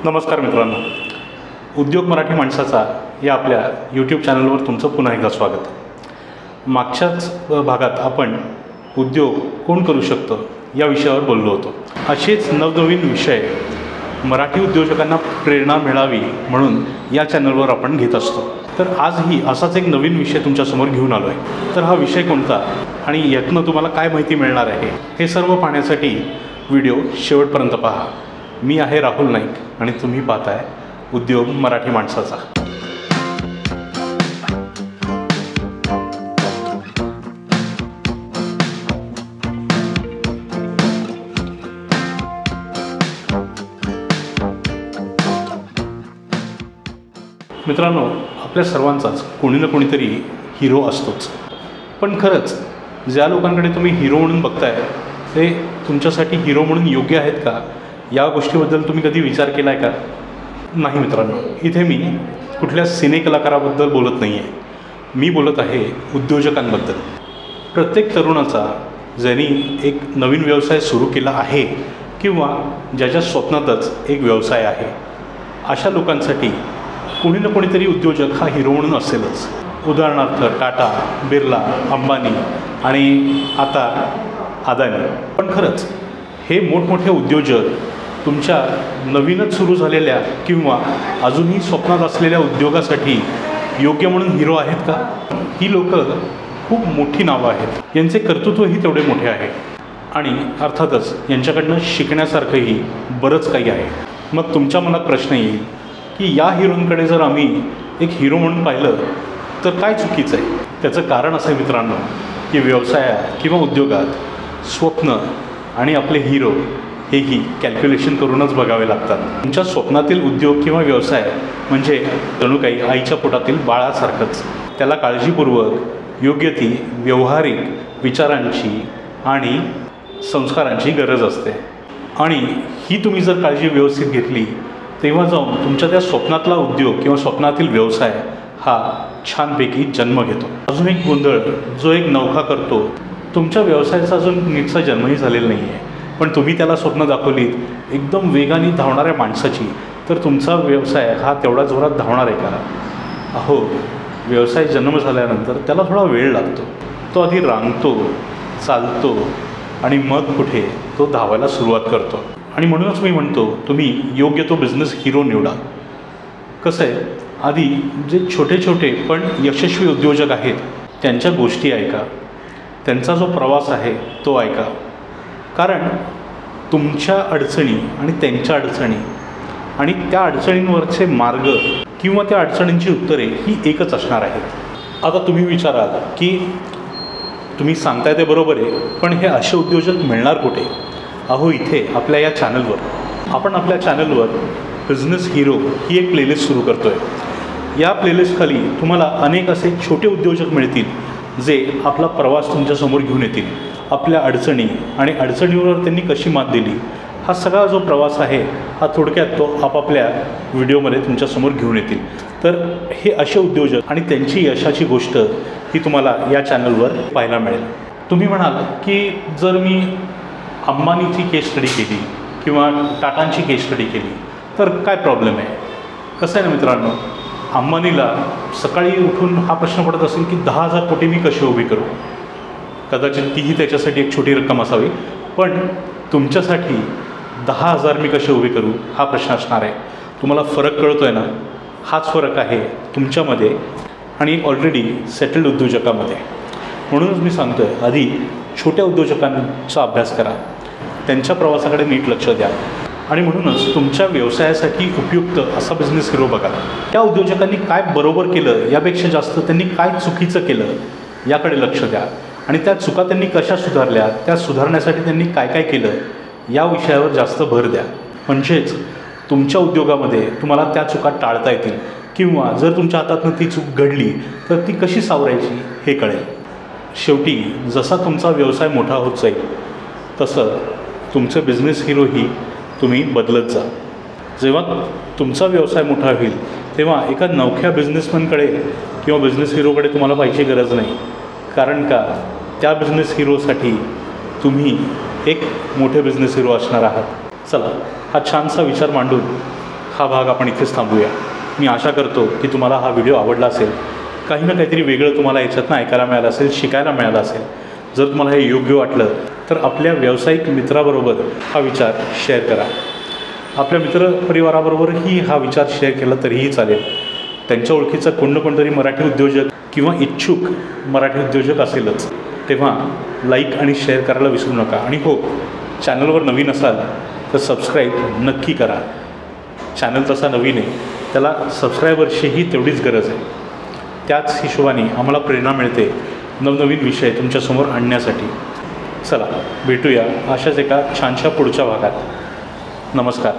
नमस्कार मित्रांनो, उद्योग मराठी माणसाचा या आपल्या यूट्यूब चॅनलवर तुमचं पुन्हा एकदा स्वागत. मागच्याच भागात आपण उद्योग कोण करू शकतं या विषयावर बोललो होतो. असेच नवनवीन विषय मराठी उद्योजकांना प्रेरणा मिळावी म्हणून या चॅनलवर आपण घेत असतो. तर आजही असाच एक नवीन विषय तुमच्यासमोर घेऊन आलो आहे. तर हा विषय कोणता आणि यातनं तुम्हाला काय माहिती मिळणार आहे हे सर्व पाहण्यासाठी व्हिडिओ शेवटपर्यंत पहा. मी आहे राहुल नाईक आणि तुम्ही पाहताय उद्योग मराठी माणसाचा. मित्रांनो, आपल्या सर्वांचाच कोणी ना कोणीतरी हिरो असतोच. पण खरंच ज्या लोकांकडे तुम्ही हिरो म्हणून बघताय ते तुमच्यासाठी हिरो म्हणून योग्य आहेत का, या गोष्टीबद्दल तुम्ही कधी विचार केला आहे का? नाही मित्रांनो, इथे मी कुठल्या सिने कलाकाराबद्दल बोलत नाही आहे. मी बोलत आहे उद्योजकांबद्दल. प्रत्येक तरुणाचा ज्यांनी एक नवीन व्यवसाय सुरू केला आहे किंवा ज्याच्या स्वप्नातच एक व्यवसाय आहे, अशा लोकांसाठी कोणी ना कोणीतरी उद्योजक हा हिरो म्हणून असेलच. उदाहरणार्थ टाटा, बिर्ला, अंबानी आणि आता अदानी. पण खरंच हे मोठमोठे उद्योजक तुमच्या नवीनच सुरू झालेल्या किंवा अजूनही स्वप्नात असलेल्या उद्योगासाठी योग्य म्हणून हिरो आहेत का? ही लोकं खूप मोठी नावं आहेत, यांचे कर्तृत्वही तेवढे मोठे आहे आणि अर्थातच यांच्याकडनं शिकण्यासारखंही बरंच काही आहे. मग तुमच्या मनात प्रश्न येईल की या हिरोंकडे जर आम्ही एक हिरो म्हणून पाहिलं तर काय चुकीचं आहे? त्याचं कारण असं आहे मित्रांनो की व्यवसायात किंवा उद्योगात स्वप्न आणि आपले हिरो हेही कॅल्क्युलेशन करूनच बघावे लागतात. तुमच्या स्वप्नातील उद्योग किंवा व्यवसाय म्हणजे जणू काही आईच्या पोटातील बाळासारखंच. त्याला काळजीपूर्वक योग्य ती व्यावहारिक विचारांची आणि संस्कारांची गरज असते. आणि ही तुम्ही जर काळजी व्यवस्थित घेतली तेव्हा जाऊन तुमच्या त्या स्वप्नातला उद्योग किंवा स्वप्नातील व्यवसाय हा छानपैकी जन्म घेतो. अजून एक गोंधळ जो एक नौका करतो, तुमच्या व्यवसायाचा अजून नीटसा जन्मही झालेला नाही आहे, पण तुम्ही त्याला स्वप्न दाखवलीत एकदम वेगाने धावणाऱ्या माणसाची, तर तुमचा व्यवसाय हा तेवढा जोरात धावणार आहे का? अहो, व्यवसाय जन्म झाल्यानंतर त्याला थोडा वेळ लागतो. तो आधी रांगतो, चालतो आणि मग कुठे तो धावायला सुरुवात करतो. आणि म्हणूनच मी म्हणतो तुम्ही योग्य तो बिझनेस हिरो निवडा. कसं आहे, आधी जे छोटे छोटे पण यशस्वी उद्योजक आहेत त्यांच्या गोष्टी ऐका, त्यांचा जो प्रवास आहे तो ऐका. कारण तुमच्या अडचणी आणि त्यांच्या अडचणी आणि त्या अडचणींवरचे मार्ग किंवा त्या अडचणींची उत्तरे ही एकच असणार आहेत. आता तुम्ही विचाराल की तुम्ही सांगताय ते बरोबर आहे, पण हे असे उद्योजक मिळणार कुठे? अहो, इथे आपल्या या चॅनलवर आपण आपल्या चॅनलवर बिझनेस हिरो ही एक प्लेलिस्ट सुरू करतो आहे. या प्लेलिस्टखाली तुम्हाला अनेक असे छोटे उद्योजक मिळतील जे आपला प्रवास तुमच्यासमोर घेऊन येतील. आपल्या अडचणी आणि अडचणीवर त्यांनी कशी मात दिली हा सगळा जो प्रवास आहे हा थोडक्यात तो आपापल्या व्हिडिओमध्ये तुमच्यासमोर घेऊन येतील. तर हे असे उद्योजक आणि त्यांची यशाची गोष्ट ही तुम्हाला या चॅनलवर पाहायला मिळेल. तुम्ही म्हणाल की जर मी अंबानीची केस स्टडी केली किंवा टाटांची केस स्टडी केली तर काय प्रॉब्लेम आहे? कसं आहे ना मित्रांनो, अंबानीला सकाळी उठून हा प्रश्न पडत असेल की 10,000 कोटी मी कसे उभी करू. कदाचित तीही त्याच्यासाठी एक छोटी रक्कम असावी, पण तुमच्यासाठी 10,000 मी कसे उभे करू हा प्रश्न असणार आहे. तुम्हाला फरक कळतो आहे ना? हाच फरक आहे तुमच्यामध्ये आणि एक ऑलरेडी सेटल्ड उद्योजकामध्ये. म्हणूनच मी सांगतो आहे, आधी छोट्या उद्योजकांचा अभ्यास करा, त्यांच्या प्रवासाकडे नीट लक्ष द्या आणि म्हणूनच तुमच्या व्यवसायासाठी उपयुक्त असा बिझनेस हिरो बघा. त्या उद्योजकांनी काय बरोबर केलं यापेक्षा जास्त त्यांनी काय चुकीचं केलं याकडे लक्ष द्या आणि त्या चुका त्यांनी कशा सुधारल्या, त्या सुधारण्यासाठी त्यांनी काय काय केलं या विषयावर जास्त भर द्या. म्हणजेच तुमच्या उद्योगामध्ये तुम्हाला त्या चुका टाळता येतील किंवा जर तुमच्या हातातून ती चूक घडली तर ती कशी सावरायची हे कळेल. शेवटी जसा तुमचा व्यवसाय मोठा होत जाईल तसं तुमचं बिझनेस हिरोही तुम्ही बदलत जा. जेव्हा तुमचा व्यवसाय मोठा होईल तेव्हा एका नवख्या बिझनेसमॅनकडे किंवा बिझनेस हिरोकडे तुम्हाला पाहिजे गरज नाही. कारण का, त्या बिझनेस हिरोसाठी तुम्ही एक मोठे बिझनेस हिरो असणार आहात. चला, हा छानसा विचार मांडून हा भाग आपण इथेच थांबूया. मी आशा करतो की तुम्हाला हा व्हिडिओ आवडला असेल. काही ना काहीतरी वेगळं तुम्हाला याच्यातनं ऐकायला मिळालं असेल, शिकायला मिळालं असेल. जर तुम्हाला हे योग्य वाटलं तर आपल्या व्यावसायिक मित्राबरोबर हा विचार शेअर करा. आपल्या मित्रपरिवाराबरोबरही हा विचार शेअर केला तरीही चालेल. त्यांच्या ओळखीचा कोणतरी मराठी उद्योजक किंवा इच्छुक मराठी उद्योजक असेलच. तेव्हा लाईक आणि शेअर करायला विसरू नका. आणि हो, चॅनलवर नवीन असाल तर सबस्क्राईब नक्की करा. चॅनल तसा नवीन आहे, त्याला सबस्क्रायबर्सचीही तेवढीच गरज आहे. त्याच हिशोबाने आम्हाला प्रेरणा मिळते नवनवीन विषय तुमच्यासमोर आणण्यासाठी. चला भेटूया अशाच एका छानशा पुढच्या भागात. नमस्कार.